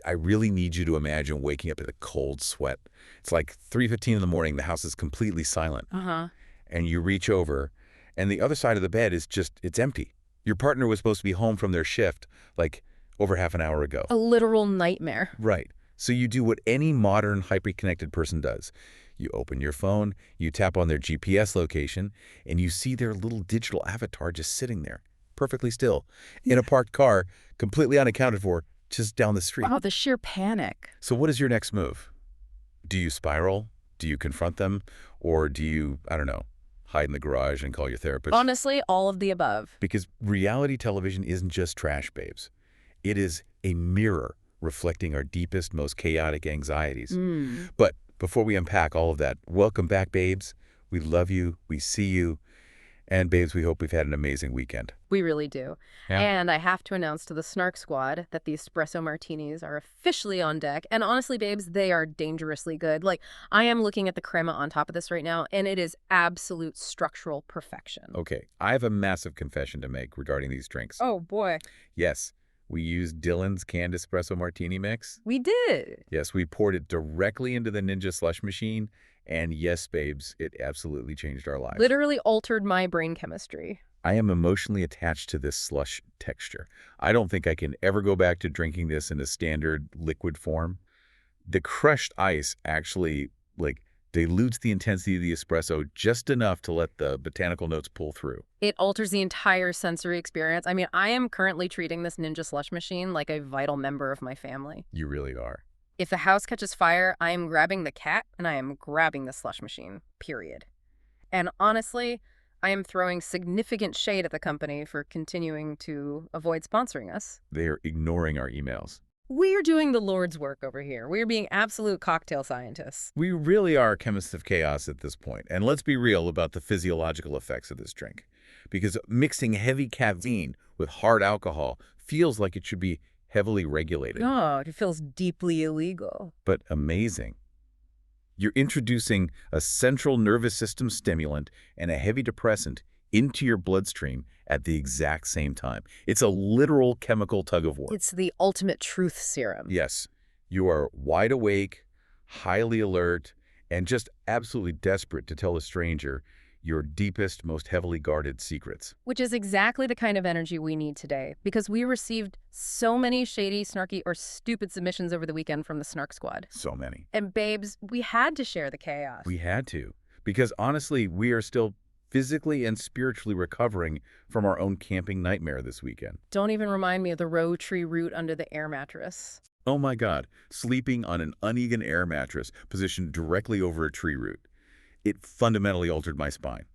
I really need you to imagine waking up in a cold sweat. It's like 3:15 in the morning, the house is completely silent. Uh-huh. And you reach over, and the other side of the bed is it's empty. Your partner was supposed to be home from their shift, like, over half an hour ago. A literal nightmare. Right. So you do what any modern hyper-connected person does. You open your phone, you tap on their GPS location, and you see their little digital avatar just sitting there, perfectly still, in a parked car, completely unaccounted for, just down the street. Wow, the sheer panic. So what is your next move? Do you spiral? Do you confront them? Or do you, I don't know, hide in the garage and call your therapist? Honestly, all of the above. Because reality television isn't just trash, babes. It is a mirror reflecting our deepest, most chaotic anxieties. But before we unpack all of that, welcome back, babes. We love you. We see you. And, babes, we hope we've had an amazing weekend. We really do. Yeah. And I have to announce to the Snark squad that the espresso martinis are officially on deck. And honestly, babes, they are dangerously good. Like, I am looking at the crema on top of this right now, and it is absolute structural perfection. Okay, I have a massive confession to make regarding these drinks. Oh, boy. Yes, we used Dylan's canned espresso martini mix. We did. Yes, we poured it directly into the Ninja slush machine. And yes, babes, it absolutely changed our lives. Literally altered my brain chemistry. I am emotionally attached to this slush texture. I don't think I can ever go back to drinking this in a standard liquid form. The crushed ice actually, dilutes the intensity of the espresso just enough to let the botanical notes pull through. It alters the entire sensory experience. I mean, I am currently treating this Ninja slush machine like a vital member of my family. You really are. If the house catches fire, I am grabbing the cat and I am grabbing the slush machine, period. And honestly, I am throwing significant shade at the company for continuing to avoid sponsoring us. They are ignoring our emails. We're doing the Lord's work over here. We're being absolute cocktail scientists. We really are chemists of chaos at this point. And let's be real about the physiological effects of this drink. Because mixing heavy caffeine with hard alcohol feels like it should be heavily regulated. Oh, it feels deeply illegal. But amazing. You're introducing a central nervous system stimulant and a heavy depressant into your bloodstream at the exact same time. It's a literal chemical tug-of-war. It's the ultimate truth serum. Yes. You are wide awake, highly alert, and just absolutely desperate to tell a stranger your deepest, most heavily guarded secrets. Which is exactly the kind of energy we need today, because we received so many shady, snarky, or stupid submissions over the weekend from the Snark squad. So many. And babes, we had to share the chaos. We had to. Because honestly, we are still physically and spiritually recovering from our own camping nightmare this weekend. Don't even remind me of the row tree root under the air mattress. Oh my God, sleeping on an uneven air mattress positioned directly over a tree root. It fundamentally altered my spine.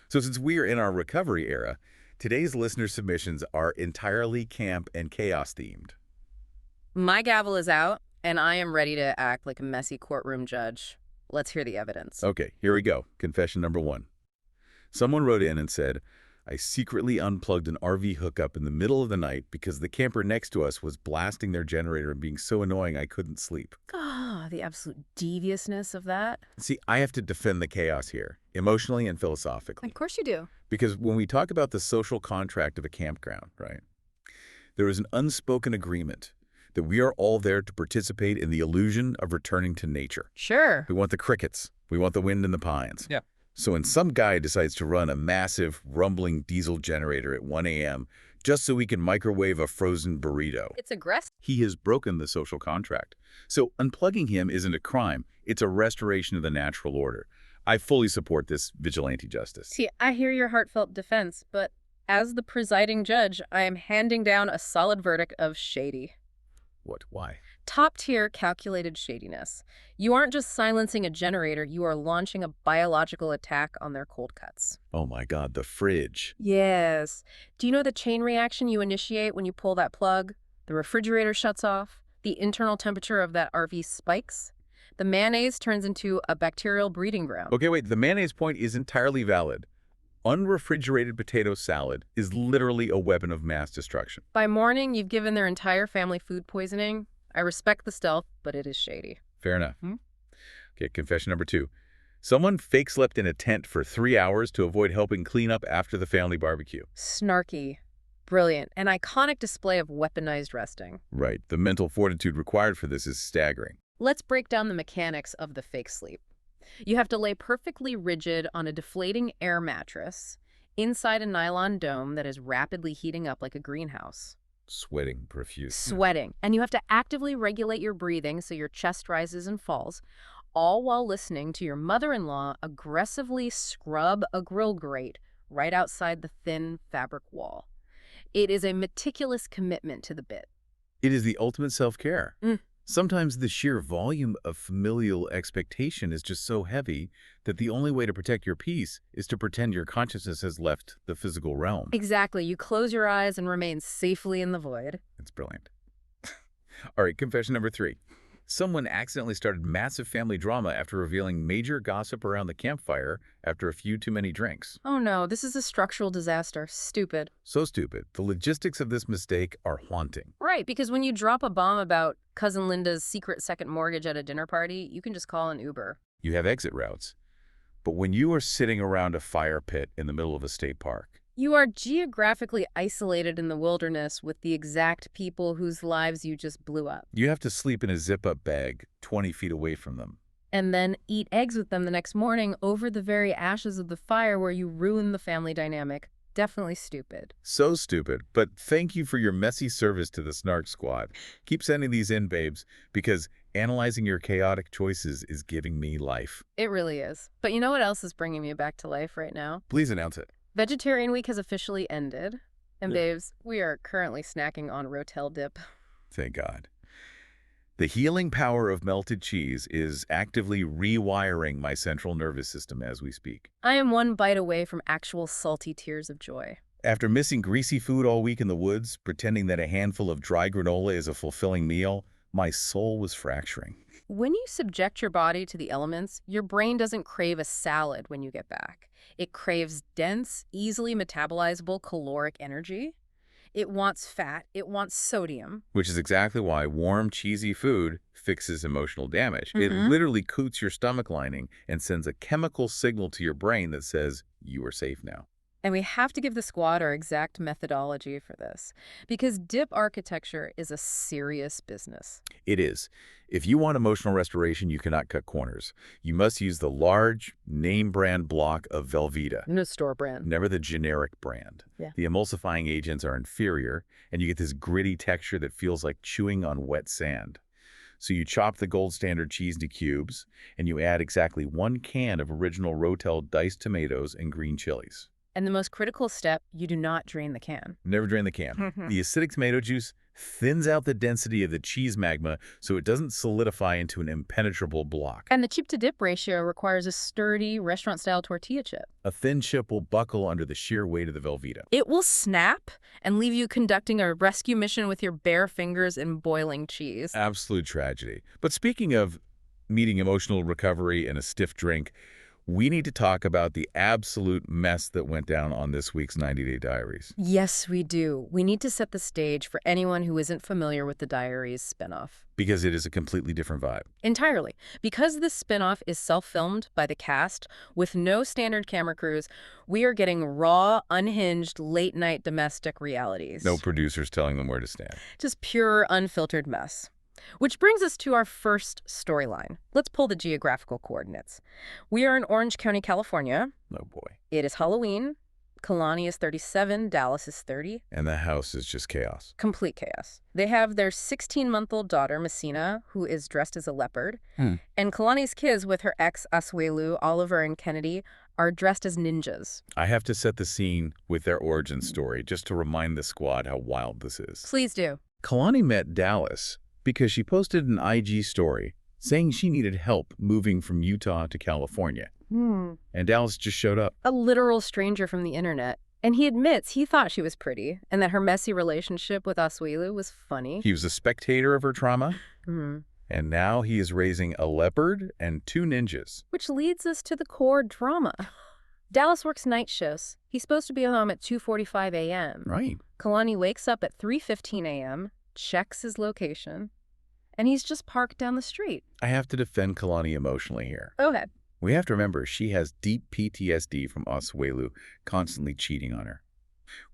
So since we are in our recovery era, today's listener submissions are entirely camp and chaos themed. My gavel is out, and I am ready to act like a messy courtroom judge. Let's hear the evidence. Okay, here we go. Confession number 1. Someone wrote in and said, I secretly unplugged an RV hookup in the middle of the night because the camper next to us was blasting their generator and being so annoying I couldn't sleep. Ah, the absolute deviousness of that. See, I have to defend the chaos here, emotionally and philosophically. Of course you do. Because when we talk about the social contract of a campground, right, there is an unspoken agreement that we are all there to participate in the illusion of returning to nature. Sure. We want the crickets. We want the wind in the pines. Yeah. So when some guy decides to run a massive, rumbling diesel generator at 1 a.m. just so he can microwave a frozen burrito, It's aggressive. he has broken the social contract. So unplugging him isn't a crime. It's a restoration of the natural order. I fully support this vigilante justice. See, I hear your heartfelt defense, but as the presiding judge, I am handing down a solid verdict of shady. What? Why? Top-tier calculated shadiness. You aren't just silencing a generator, you are launching a biological attack on their cold cuts. Oh my God, the fridge. Yes. Do you know the chain reaction you initiate when you pull that plug? The refrigerator shuts off. The internal temperature of that RV spikes. The mayonnaise turns into a bacterial breeding ground. Okay, wait, the mayonnaise point is entirely valid. Unrefrigerated potato salad is literally a weapon of mass destruction. By morning, you've given their entire family food poisoning. I respect the stealth, but it is shady. Fair enough. Okay, confession number 2. Someone fake slept in a tent for 3 hours to avoid helping clean up after the family barbecue. Snarky. Brilliant. An iconic display of weaponized resting. Right. The mental fortitude required for this is staggering. Let's break down the mechanics of the fake sleep. You have to lay perfectly rigid on a deflating air mattress inside a nylon dome that is rapidly heating up like a greenhouse. Sweating profusely. Sweating. And you have to actively regulate your breathing so your chest rises and falls, all while listening to your mother-in-law aggressively scrub a grill grate right outside the thin fabric wall. It is a meticulous commitment to the bit. It is the ultimate self-care. Mm. Sometimes the sheer volume of familial expectation is just so heavy that the only way to protect your peace is to pretend your consciousness has left the physical realm. Exactly. You close your eyes and remain safely in the void. It's brilliant. All right, confession number 3. Someone accidentally started massive family drama after revealing major gossip around the campfire after a few too many drinks. Oh no, this is a structural disaster. Stupid. So stupid. The logistics of this mistake are haunting. Right, because when you drop a bomb about Cousin Linda's secret second mortgage at a dinner party, you can just call an Uber. You have exit routes. But when you are sitting around a fire pit in the middle of a state park, You are geographically isolated in the wilderness with the exact people whose lives you just blew up. you have to sleep in a zip-up bag 20 feet away from them. And then eat eggs with them the next morning over the very ashes of the fire where you ruined the family dynamic. Definitely stupid. So stupid, but thank you for your messy service to the Snark squad. Keep sending these in, babes, because analyzing your chaotic choices is giving me life. It really is. But you know what else is bringing me back to life right now? Please announce it. Vegetarian Week has officially ended. And Yeah. babes, we are currently snacking on Rotel dip. Thank God. The healing power of melted cheese is actively rewiring my central nervous system as we speak. I am one bite away from actual salty tears of joy. After missing greasy food all week in the woods, pretending that a handful of dry granola is a fulfilling meal, my soul was fracturing. When you subject your body to the elements, your brain doesn't crave a salad when you get back. It craves dense, easily metabolizable caloric energy. It wants fat. It wants sodium. Which is exactly why warm, cheesy food fixes emotional damage. It Mhm. literally coats your stomach lining and sends a chemical signal to your brain that says, you are safe now. And we have to give the squad our exact methodology for this, because dip architecture is a serious business. It is. If you want emotional restoration, you cannot cut corners. You must use the large, name-brand block of Velveeta. No store brand. Never the generic brand. Yeah. The emulsifying agents are inferior, and you get this gritty texture that feels like chewing on wet sand. So you chop the gold standard cheese into cubes, and you add exactly 1 can of original Rotel diced tomatoes and green chilies. And the most critical step, you do not drain the can. Never drain the can. The acidic tomato juice thins out the density of the cheese magma so it doesn't solidify into an impenetrable block. And the chip-to-dip ratio requires a sturdy restaurant-style tortilla chip. A thin chip will buckle under the sheer weight of the Velveeta. It will snap and leave you conducting a rescue mission with your bare fingers in boiling cheese. Absolute tragedy. But speaking of needing emotional recovery and a stiff drink, we need to talk about the absolute mess that went down on this week's 90-Day Diaries. Yes, we do. We need to set the stage for anyone who isn't familiar with the Diaries spinoff. Because it is a completely different vibe. Entirely. Because this spinoff is self-filmed by the cast with no standard camera crews, we are getting raw, unhinged, late-night domestic realities. No producers telling them where to stand. Just pure, unfiltered mess. Which brings us to our first storyline. Let's pull the geographical coordinates. We are in Orange County, California. Oh boy. It is Halloween. Kalani is 37. Dallas is 30. And the house is just chaos. Complete chaos. They have their 16-month-old daughter, Messina, who is dressed as a leopard. And Kalani's kids with her ex, Asuelu, Oliver, and Kennedy are dressed as ninjas. I have to set the scene with their origin story just to remind the squad how wild this is. Please do. Kalani met Dallas because she posted an IG story saying she needed help moving from Utah to California. And Dallas just showed up. A literal stranger from the internet. And he admits he thought she was pretty and that her messy relationship with Asuelu was funny. He was a spectator of her trauma, and now he is raising a leopard and 2 ninjas. Which leads us to the core drama. Dallas works night shifts. He's supposed to be home at 2:45 a.m. Right. Kalani wakes up at 3:15 a.m., checks his location, and he's just parked down the street. I have to defend Kalani emotionally here. Go ahead. We have to remember she has deep PTSD from Asuelu constantly cheating on her.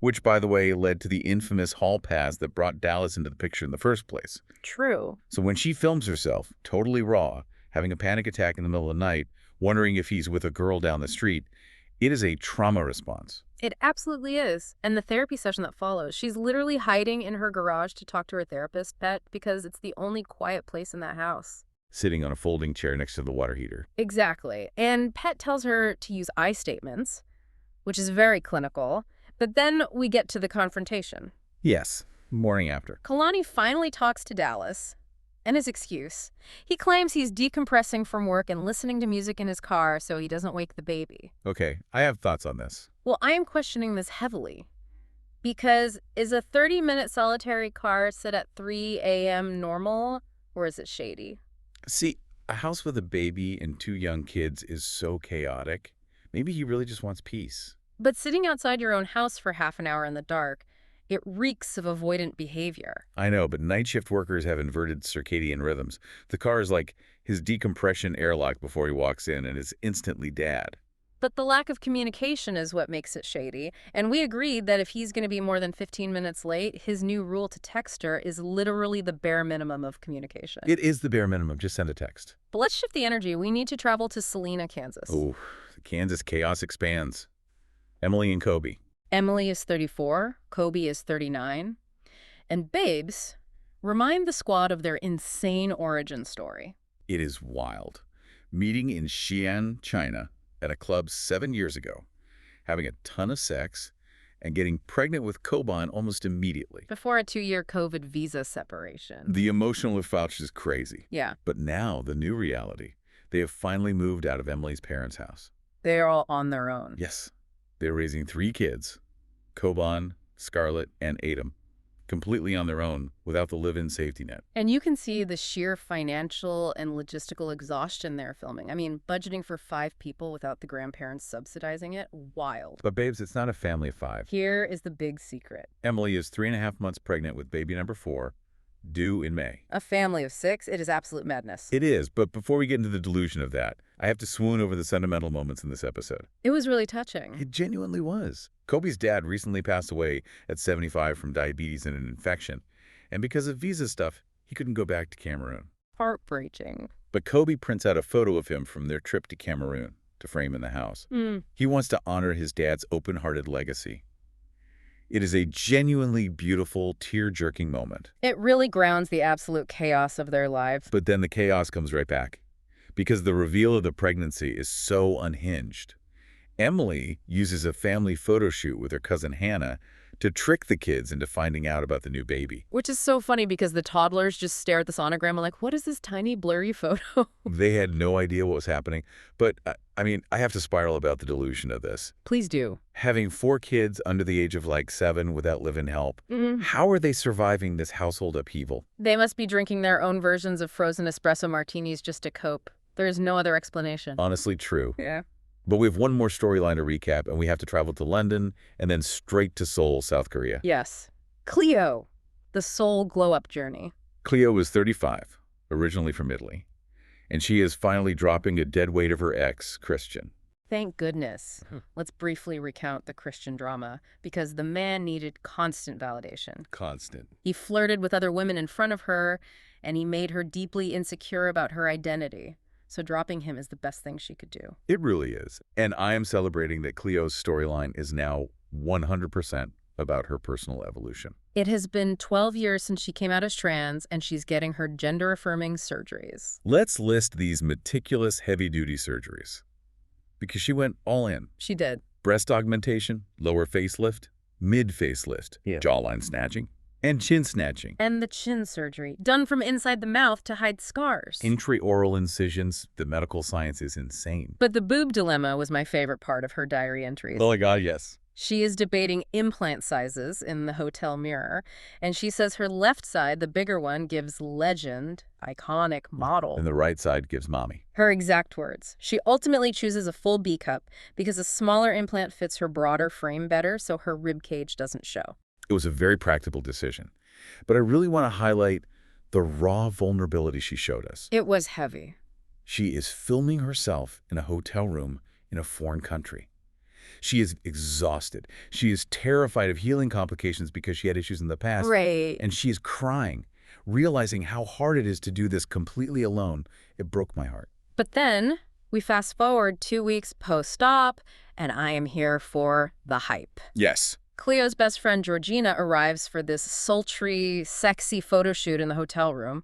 Which, by the way, led to the infamous hall pass that brought Dallas into the picture in the first place. True. So when she films herself, totally raw, having a panic attack in the middle of the night, wondering if he's with a girl down the street, it is a trauma response. It absolutely is. And the therapy session that follows, she's literally hiding in her garage to talk to her therapist, Pet, because it's the only quiet place in that house. Sitting on a folding chair next to the water heater. Exactly. And Pet tells her to use I statements, which is very clinical. But then we get to the confrontation. Yes, morning after. Kalani finally talks to Dallas. And his excuse. He claims he's decompressing from work and listening to music in his car so he doesn't wake the baby. Okay, I have thoughts on this. Well, I am questioning this heavily. Because is a 30-minute solitary car sit at 3 a.m. normal, or is it shady? See, a house with a baby and 2 young kids is so chaotic. Maybe he really just wants peace. But sitting outside your own house for half an hour in the dark, it reeks of avoidant behavior. I know, but night shift workers have inverted circadian rhythms. The car is like his decompression airlock before he walks in and is instantly dad. But the lack of communication is what makes it shady. And we agreed that if he's going to be more than 15 minutes late, his new rule to text her is literally the bare minimum of communication. It is the bare minimum. Just send a text. But let's shift the energy. We need to travel to Salina, Kansas. Oh, the Kansas chaos expands. Emily and Kobe. Emily is 34, Kobe is 39. And babes, remind the squad of their insane origin story. It is wild. Meeting in Xi'an, China, at a club 7 years ago, having a ton of sex, and getting pregnant with Koban almost immediately. Before a 2-year COVID visa separation. The emotional approach is crazy. Yeah. But now, the new reality. They have finally moved out of Emily's parents' house. They're all on their own. Yes. They're raising 3 kids, Koban, Scarlett, and Adam, completely on their own without the live-in safety net. And you can see the sheer financial and logistical exhaustion they're filming. I mean, budgeting for 5 people without the grandparents subsidizing it, wild. But babes, it's not a family of 5. Here is the big secret. Emily is 3.5 months pregnant with baby number 4, due in May. A family of 6, it is absolute madness. It is, but before we get into the delusion of that, I have to swoon over the sentimental moments in this episode. It was really touching. It genuinely was. Kobe's dad recently passed away at 75 from diabetes and an infection, and because of visa stuff, he couldn't go back to Cameroon. Heartbreaking. But Kobe prints out a photo of him from their trip to Cameroon to frame in the house. He wants to honor his dad's open-hearted legacy. It is a genuinely beautiful, tear-jerking moment. It really grounds the absolute chaos of their lives. But then the chaos comes right back, because the reveal of the pregnancy is so unhinged. Emily uses a family photo shoot with her cousin Hannah to trick the kids into finding out about the new baby. Which is so funny because the toddlers just stare at the sonogram and like, what is this tiny blurry photo? They had no idea what was happening. But, I mean, I have to spiral about the delusion of this. Please do. Having 4 kids under the age of like 7 without live-in help, how are they surviving this household upheaval? They must be drinking their own versions of frozen espresso martinis just to cope. There is no other explanation. Honestly, true. Yeah. But we have one more storyline to recap, and we have to travel to London and then straight to Seoul, South Korea. Yes. Cleo, the soul glow-up journey. Cleo is 35, originally from Italy, and she is finally dropping a dead weight of her ex, Christian. Thank goodness. Let's briefly recount the Christian drama, because the man needed constant validation. Constant. He flirted with other women in front of her, and he made her deeply insecure about her identity. So dropping him is the best thing she could do. It really is. And I am celebrating that Cleo's storyline is now 100% about her personal evolution. It has been 12 years since she came out as trans, and she's getting her gender-affirming surgeries. Let's list these meticulous, heavy-duty surgeries. Because she went all in. She did. Breast augmentation, lower facelift, mid-facelift, jawline snatching, and chin snatching. And the chin surgery, done from inside the mouth to hide scars. Intraoral incisions. The medical science is insane. But the boob dilemma was my favorite part of her diary entries. Oh my God, yes. She is debating implant sizes in the hotel mirror, and she says her left side, the bigger one, gives legend, iconic, model. And the right side gives mommy. Her exact words. She ultimately chooses a full B cup because a smaller implant fits her broader frame better, so her rib cage doesn't show. It was a very practical decision. But I really want to highlight the raw vulnerability she showed us. It was heavy. She is filming herself in a hotel room in a foreign country. She is exhausted. She is terrified of healing complications because she had issues in the past. Right. And she is crying, realizing how hard it is to do this completely alone. It broke my heart. But then we fast forward 2 weeks post-op, and I am here for the hype. Yes. Cleo's best friend Georgina arrives for this sultry, sexy photo shoot in the hotel room,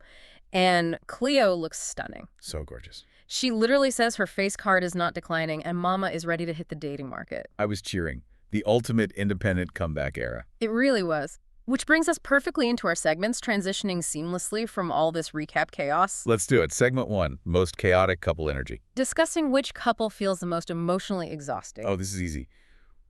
and Cleo looks stunning. So gorgeous. She literally says her face card is not declining and Mama is ready to hit the dating market. I was cheering. The ultimate independent comeback era. It really was. Which brings us perfectly into our segments, transitioning seamlessly from all this recap chaos. Let's do it. Segment 1, most chaotic couple energy. Discussing which couple feels the most emotionally exhausting. Oh, this is easy.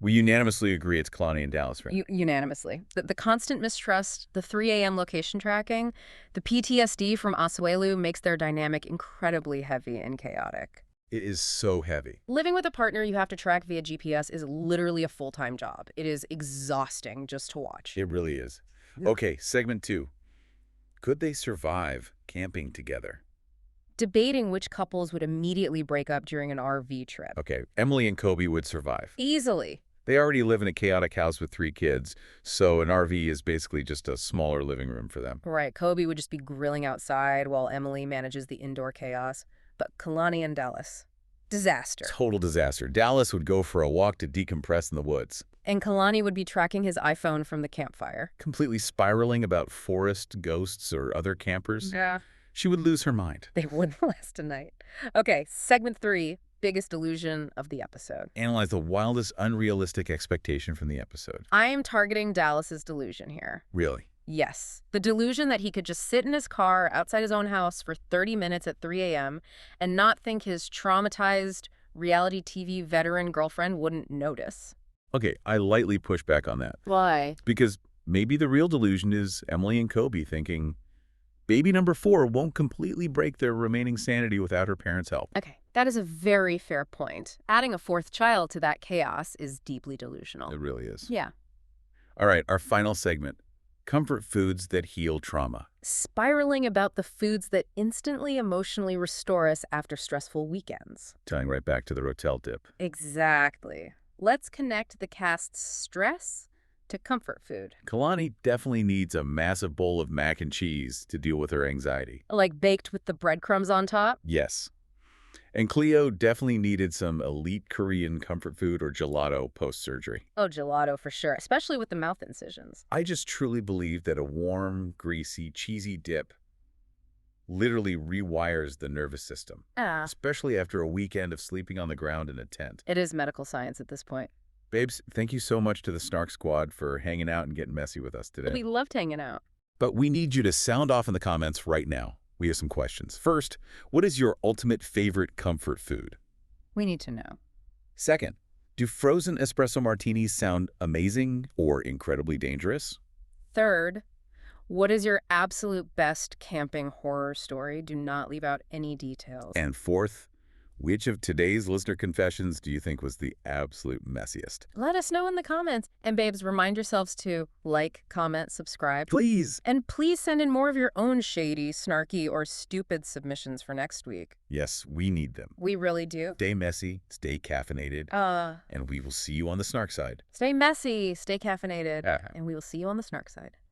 We unanimously agree it's Kalani and Dallas, right? Unanimously. The constant mistrust, the 3 a.m. location tracking, the PTSD from Asuelu makes their dynamic incredibly heavy and chaotic. It is so heavy. Living with a partner you have to track via GPS is literally a full-time job. It is exhausting just to watch. It really is. Okay, segment 2. Could they survive camping together? Debating which couples would immediately break up during an RV trip. Okay, Emily and Kobe would survive. Easily. They already live in a chaotic house with 3 kids, so an RV is basically just a smaller living room for them. Right, Kobe would just be grilling outside while Emily manages the indoor chaos. But Kalani and Dallas, disaster. Total disaster. Dallas would go for a walk to decompress in the woods. And Kalani would be tracking his iPhone from the campfire. Completely spiraling about forest ghosts or other campers. Yeah. She would lose her mind. They wouldn't last a night. Okay, segment 3, biggest delusion of the episode. Analyze the wildest unrealistic expectation from the episode. I am targeting Dallas's delusion here. Really? Yes. The delusion that he could just sit in his car outside his own house for 30 minutes at 3 a.m. and not think his traumatized reality TV veteran girlfriend wouldn't notice. Okay, I lightly push back on that. Why? Because maybe the real delusion is Emily and Kobe thinking baby number 4 won't completely break their remaining sanity without her parents' help. Okay, that is a very fair point. Adding a 4th child to that chaos is deeply delusional. It really is. Yeah. All right, our final segment. Comfort foods that heal trauma. Spiraling about the foods that instantly emotionally restore us after stressful weekends. Tying right back to the Rotel dip. Exactly. Let's connect the cast's stress to comfort food. Kalani definitely needs a massive bowl of mac and cheese to deal with her anxiety. Like baked with the breadcrumbs on top? Yes. And Cleo definitely needed some elite Korean comfort food or gelato post-surgery. Oh, gelato for sure, especially with the mouth incisions. I just truly believe that a warm, greasy, cheesy dip literally rewires the nervous system, especially after a weekend of sleeping on the ground in a tent. It is medical science at this point. Babes, thank you so much to the Snark Squad for hanging out and getting messy with us today. We loved hanging out. But we need you to sound off in the comments right now. We have some questions. First, what is your ultimate favorite comfort food? We need to know. Second, do frozen espresso martinis sound amazing or incredibly dangerous? Third, what is your absolute best camping horror story? Do not leave out any details. And fourth, which of today's listener confessions do you think was the absolute messiest? Let us know in the comments. And babes, remind yourselves to like, comment, subscribe. Please! And please send in more of your own shady, snarky, or stupid submissions for next week. Yes, we need them. We really do. Stay messy, stay caffeinated, and we will see you on the Snark side. Stay messy, stay caffeinated, and we will see you on the snark side.